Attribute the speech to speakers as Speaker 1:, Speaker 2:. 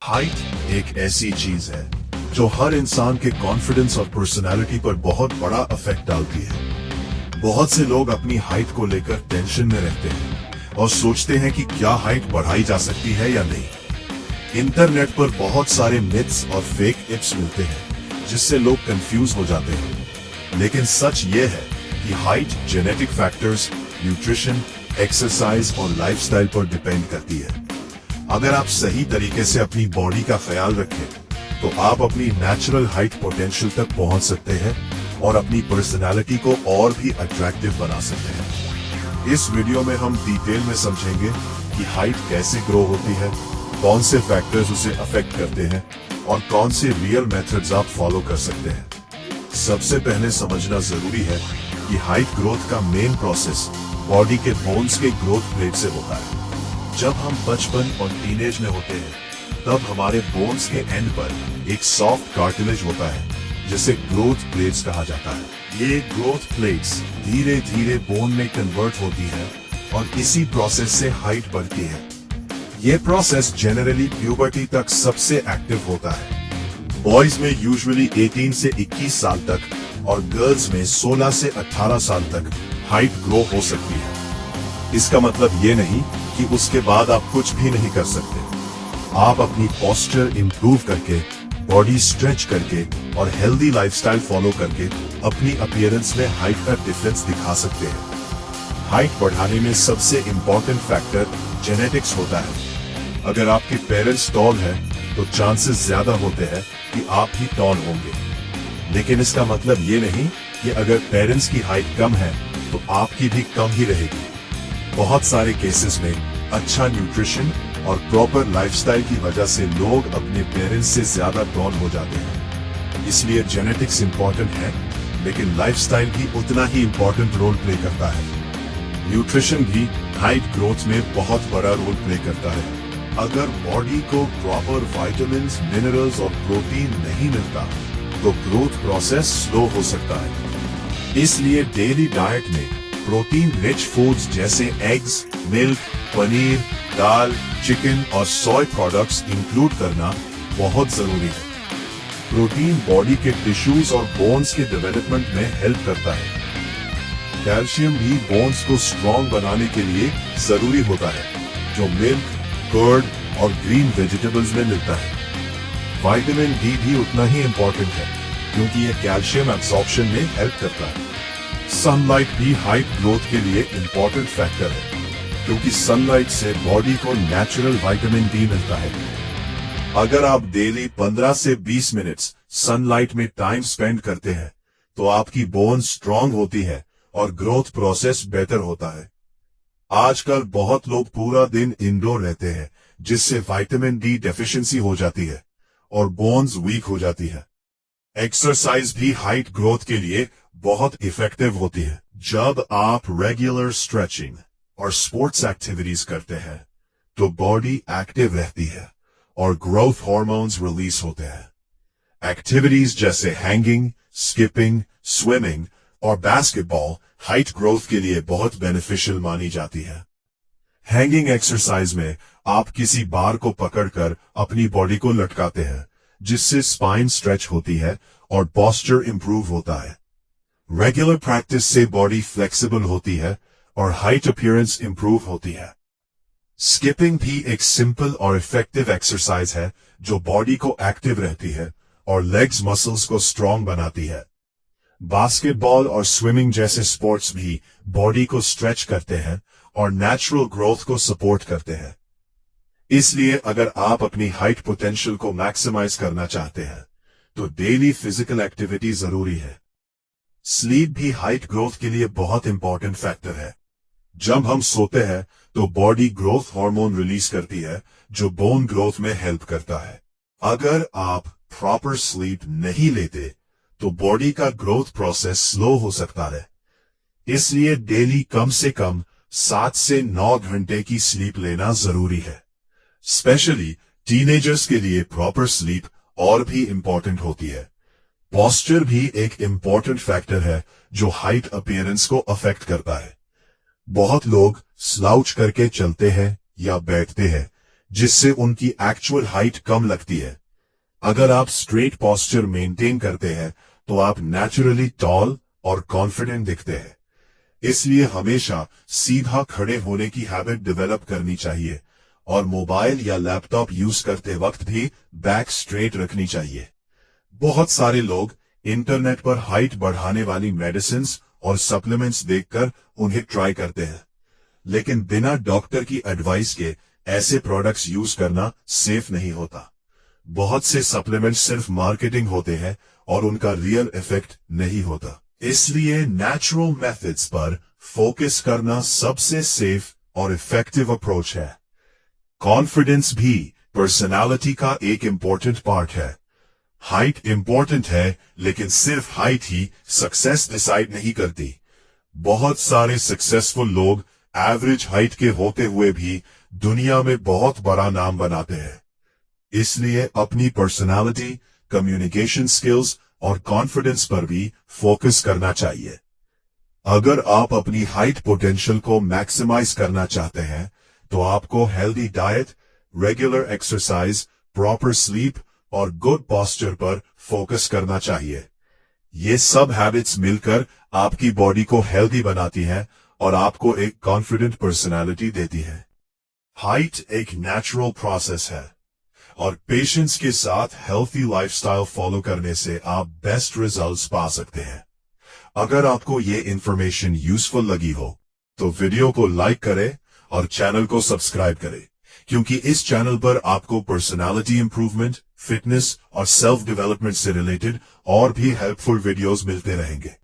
Speaker 1: Height एक ऐसी चीज है जो हर इंसान के कॉन्फिडेंस और पर्सनालिटी पर बहुत बड़ा इफेक्ट डालती है। बहुत से लोग अपनी हाइट को लेकर टेंशन में रहते हैं और सोचते हैं कि क्या हाइट बढ़ाई जा सकती है या नहीं। इंटरनेट पर बहुत सारे मिथ्स और फेक टिप्स मिलते हैं जिससे लोग कंफ्यूज हो जाते हैं। लेकिन सच ये है कि height genetic factors, nutrition, exercise और लाइफस्टाइल पर डिपेंड करती है। अगर आप सही तरीके से अपनी बॉडी का ख्याल रखें तो आप अपनी नेचुरल हाइट पोटेंशियल तक पहुंच सकते हैं और अपनी पर्सनालिटी को और भी अट्रैक्टिव बना सकते हैं। इस वीडियो में हम डिटेल में समझेंगे कि हाइट कैसे ग्रो होती है, कौन से फैक्टर्स उसे अफेक्ट करते हैं और कौन से रियल मेथड्स आप फॉलो कर सकते हैं। सबसे पहले समझना जरूरी है कि हाइट ग्रोथ का मेन प्रोसेस बॉडी के बोन्स के ग्रोथ प्लेट से होता है। जब हम बचपन और टीनेज में होते हैं तब हमारे बोन्स के एंड पर एक सॉफ्ट कार्टिलेज होता है जिसे ग्रोथ प्लेट्स कहा जाता है। ये ग्रोथ प्लेट्स धीरे धीरे बोन में कन्वर्ट होती है और इसी प्रोसेस से हाइट बढ़ती है। ये प्रोसेस जनरली प्यूबर्टी तक सबसे एक्टिव होता है। बॉयज में यूजुअली 18 से 21 साल तक और गर्ल्स में 16 से 18 साल तक हाइट ग्रो हो सकती है। इसका मतलब ये नहीं कि उसके बाद आप कुछ भी नहीं कर सकते। आप अपनी पोस्चर इंप्रूव करके, बॉडी स्ट्रेच करके और हेल्दी लाइफस्टाइल फॉलो करके अपनी अपीयरेंस में हाइट का डिफरेंस दिखा सकते हैं। हाइट बढ़ाने में सबसे इम्पोर्टेंट फैक्टर जेनेटिक्स होता है। अगर आपके पेरेंट्स टॉल हैं तो चांसेस ज्यादा होते हैं कि आप भी टॉल होंगे। लेकिन इसका मतलब ये नहीं कि अगर पेरेंट्स की हाइट कम है तो आपकी भी कम ही रहेगी। बहुत सारे केसेस में अच्छा न्यूट्रिशन और प्रॉपर लाइफस्टाइल की वजह से लोग अपने पेरेंट्स से ज्यादा टॉल हो जाते हैं। इसलिए जेनेटिक्स इंपॉर्टेंट है, लेकिन लाइफस्टाइल भी उतना ही इंपॉर्टेंट रोल प्ले करता है। न्यूट्रिशन भी हाइट ग्रोथ में बहुत बड़ा रोल प्ले करता है। अगर बॉडी को प्रॉपर विटामिन्स, मिनरल्स और प्रोटीन नहीं मिलता तो ग्रोथ प्रोसेस स्लो हो सकता है। इसलिए डेली डाइट में प्रोटीन रिच फूड्स जैसे एग्स, मिल्क, पनीर, दाल, चिकन और सोय प्रोडक्ट्स इंक्लूड करना बहुत जरूरी है। प्रोटीन बॉडी के टिश्यूज और बोन्स के डेवलपमेंट में हेल्प करता है। कैल्शियम भी बोन्स को स्ट्रॉन्ग बनाने के लिए जरूरी होता है, जो मिल्क, कर्ड और ग्रीन वेजिटेबल्स में मिलता है। विटामिन डी भी उतना ही इम्पोर्टेंट है क्योंकि यह कैल्शियम एब्सॉर्प्शन में हेल्प करता है। सनलाइट भी हाइट ग्रोथ के लिए इम्पोर्टेंट फैक्टर है क्योंकि सनलाइट से बॉडी को नेचुरल विटामिन डी मिलता है। अगर आप डेली 15 से 20 मिनट्स सनलाइट में टाइम स्पेंड करते हैं तो आपकी बोन स्ट्रांग होती है और ग्रोथ प्रोसेस बेटर होता है। आजकल बहुत लोग पूरा दिन इंडोर रहते हैं जिससे विटामिन डी डेफिशिएंसी हो जाती है और बोन्स वीक हो जाती है। एक्सरसाइज भी हाइट ग्रोथ के लिए बहुत इफेक्टिव होती है। जब आप रेगुलर स्ट्रेचिंग और स्पोर्ट्स एक्टिविटीज करते हैं तो बॉडी एक्टिव रहती है और ग्रोथ हार्मोन्स रिलीज होते हैं। एक्टिविटीज जैसे हैंगिंग, स्किपिंग, स्विमिंग और बास्केटबॉल हाइट ग्रोथ के लिए बहुत बेनिफिशियल मानी जाती है। हैंगिंग एक्सरसाइज में आप किसी बार को पकड़कर अपनी बॉडी को लटकाते हैं जिससे स्पाइन स्ट्रेच होती है और पोस्चर इंप्रूव होता है। रेगुलर प्रैक्टिस से बॉडी फ्लेक्सिबल होती है और हाइट अपीयरेंस इंप्रूव होती है। स्किपिंग भी एक सिंपल और इफेक्टिव एक्सरसाइज है जो बॉडी को एक्टिव रहती है और लेग्स मसल्स को स्ट्रॉन्ग बनाती है। बास्केटबॉल और स्विमिंग जैसे स्पोर्ट्स भी बॉडी को स्ट्रेच करते हैं और नेचुरल ग्रोथ को सपोर्ट करते हैं। इसलिए अगर आप अपनी हाइट पोटेंशियल को मैक्सिमाइज करना चाहते हैं तो डेली फिजिकल एक्टिविटी जरूरी है। स्लीप भी हाइट ग्रोथ के लिए बहुत इंपॉर्टेंट फैक्टर है। जब हम सोते हैं तो बॉडी ग्रोथ हार्मोन रिलीज करती है जो बोन ग्रोथ में हेल्प करता है। अगर आप प्रॉपर स्लीप नहीं लेते तो बॉडी का ग्रोथ प्रोसेस स्लो हो सकता है। इसलिए डेली कम से कम 7 से 9 घंटे की स्लीप लेना जरूरी है। स्पेशली टीनेजर्स के लिए प्रॉपर स्लीप और भी इंपॉर्टेंट होती है। पोस्चर भी एक इंपॉर्टेंट फैक्टर है जो हाइट अपीयरेंस को अफेक्ट करता है। बहुत लोग स्लाउच करके चलते हैं या बैठते हैं जिससे उनकी एक्चुअल हाइट कम लगती है। अगर आप स्ट्रेट पोस्चर मेंटेन करते हैं तो आप नेचुरली टॉल और कॉन्फिडेंट दिखते हैं। इसलिए हमेशा सीधा खड़े होने की हैबिट डेवलप करनी चाहिए और मोबाइल या लैपटॉप यूज करते वक्त भी बैक स्ट्रेट रखनी चाहिए। बहुत सारे लोग इंटरनेट पर हाइट बढ़ाने वाली मेडिसिन और सप्लीमेंट्स देखकर उन्हें ट्राई करते हैं, लेकिन बिना डॉक्टर की एडवाइस के ऐसे प्रोडक्ट्स यूज करना सेफ नहीं होता। बहुत से सप्लीमेंट्स सिर्फ मार्केटिंग होते हैं और उनका रियल इफेक्ट नहीं होता। इसलिए नेचुरल मेथड्स पर फोकस करना सबसे सेफ और इफेक्टिव अप्रोच है। कॉन्फिडेंस भी पर्सनालिटी का एक इंपॉर्टेंट पार्ट है। हाइट इंपॉर्टेंट है, लेकिन सिर्फ हाइट ही सक्सेस डिसाइड नहीं करती। बहुत सारे सक्सेसफुल लोग एवरेज हाइट के होते हुए भी दुनिया में बहुत बड़ा नाम बनाते हैं। इसलिए अपनी पर्सनालिटी, कम्युनिकेशन स्किल्स और कॉन्फिडेंस पर भी फोकस करना चाहिए। अगर आप अपनी हाइट पोटेंशियल को मैक्सिमाइज करना चाहते हैं तो आपको healthy diet, regular exercise, proper sleep और गुड पोस्चर पर फोकस करना चाहिए। ये सब हैबिट्स मिलकर आपकी बॉडी को हेल्दी बनाती हैं और आपको एक कॉन्फिडेंट पर्सनालिटी देती है। हाइट एक नेचुरल प्रोसेस है और पेशेंस के साथ हेल्थी लाइफस्टाइल फॉलो करने से आप बेस्ट रिजल्ट्स पा सकते हैं। अगर आपको ये इंफॉर्मेशन यूजफुल लगी हो तो वीडियो को लाइक करें और चैनल को सब्सक्राइब करें, क्योंकि इस चैनल पर आपको पर्सनालिटी इंप्रूवमेंट, फिटनेस और सेल्फ डेवलपमेंट से रिलेटेड और भी हेल्पफुल वीडियोस मिलते रहेंगे।